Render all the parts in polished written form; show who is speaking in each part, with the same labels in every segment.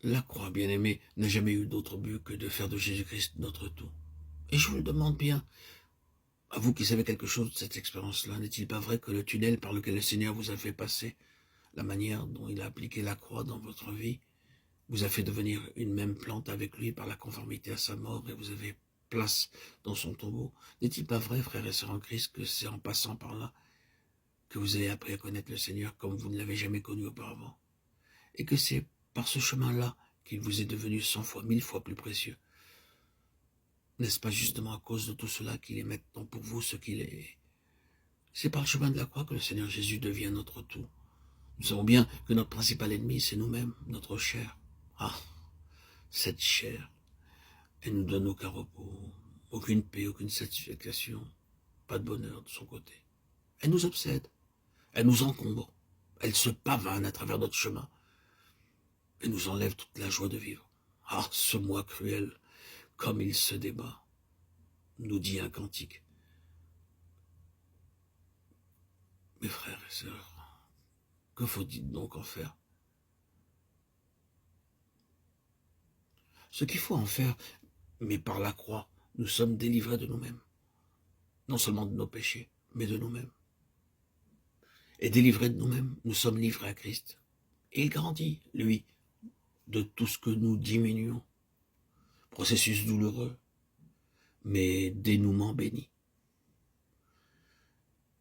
Speaker 1: La croix, bien-aimée, n'a jamais eu d'autre but que de faire de Jésus-Christ notre tout. Et je vous le demande bien, à vous qui savez quelque chose de cette expérience-là, n'est-il pas vrai que le tunnel par lequel le Seigneur vous a fait passer, la manière dont il a appliqué la croix dans votre vie, vous a fait devenir une même plante avec lui par la conformité à sa mort et vous avez place dans son tombeau? N'est-il pas vrai, frères et sœurs en Christ, que c'est en passant par là que vous avez appris à connaître le Seigneur comme vous ne l'avez jamais connu auparavant? Et que c'est par ce chemin-là qu'il vous est devenu 100 fois, 1000 fois plus précieux? N'est-ce pas justement à cause de tout cela qu'il est maintenant pour vous ce qu'il est? C'est par le chemin de la croix que le Seigneur Jésus devient notre tout. Nous savons bien que notre principal ennemi, c'est nous-mêmes, notre chair. Ah, cette chair, elle nous donne aucun repos, aucune paix, aucune satisfaction, pas de bonheur de son côté. Elle nous obsède, elle nous encombre, elle se pavane à travers notre chemin et nous enlève toute la joie de vivre. Ah, ce moi cruel, comme il se débat, nous dit un cantique. Mes frères et sœurs, que faut-il donc en faire? Ce qu'il faut en faire, mais par la croix, nous sommes délivrés de nous-mêmes. Non seulement de nos péchés, mais de nous-mêmes. Et délivrés de nous-mêmes, nous sommes livrés à Christ. Et il grandit, lui, de tout ce que nous diminuons. Processus douloureux, mais dénouement béni.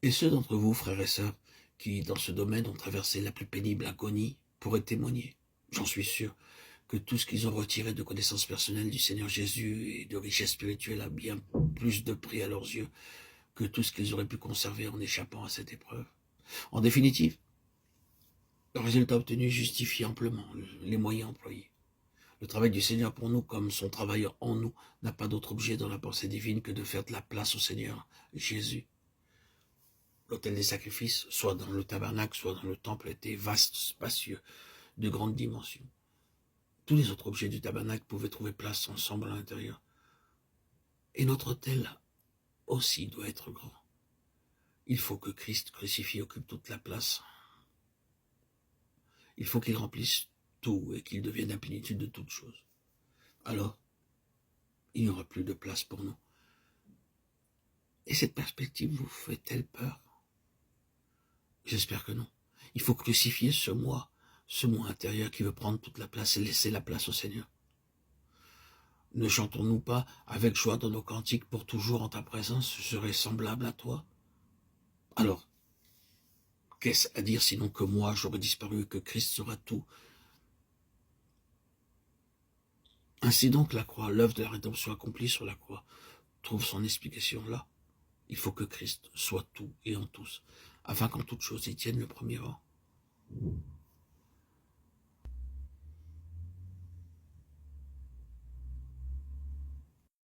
Speaker 1: Et ceux d'entre vous, frères et sœurs, qui, dans ce domaine, ont traversé la plus pénible agonie, pourraient témoigner, j'en suis sûr, que tout ce qu'ils ont retiré de connaissances personnelles du Seigneur Jésus et de richesse spirituelle a bien plus de prix à leurs yeux que tout ce qu'ils auraient pu conserver en échappant à cette épreuve. En définitive, le résultat obtenu justifie amplement les moyens employés. Le travail du Seigneur pour nous, comme son travail en nous, n'a pas d'autre objet dans la pensée divine que de faire de la place au Seigneur Jésus. L'autel des sacrifices, soit dans le tabernacle, soit dans le temple, était vaste, spacieux, de grande dimension. Tous les autres objets du tabernacle pouvaient trouver place ensemble à l'intérieur. Et notre autel aussi doit être grand. Il faut que Christ crucifié occupe toute la place. Il faut qu'il remplisse tout et qu'il devienne la plénitude de toutes choses. Alors, il n'y aura plus de place pour nous. Et cette perspective vous fait-elle peur? J'espère que non. Il faut crucifier ce moi intérieur qui veut prendre toute la place et laisser la place au Seigneur. Ne chantons-nous pas avec joie dans nos cantiques pour toujours en ta présence, je serai semblable à toi? Alors, qu'est-ce à dire sinon que moi j'aurais disparu et que Christ sera tout? Ainsi donc la croix, l'œuvre de la rédemption accomplie sur la croix, trouve son explication là. Il faut que Christ soit tout et en tous, afin qu'en toute chose il tienne le premier rang.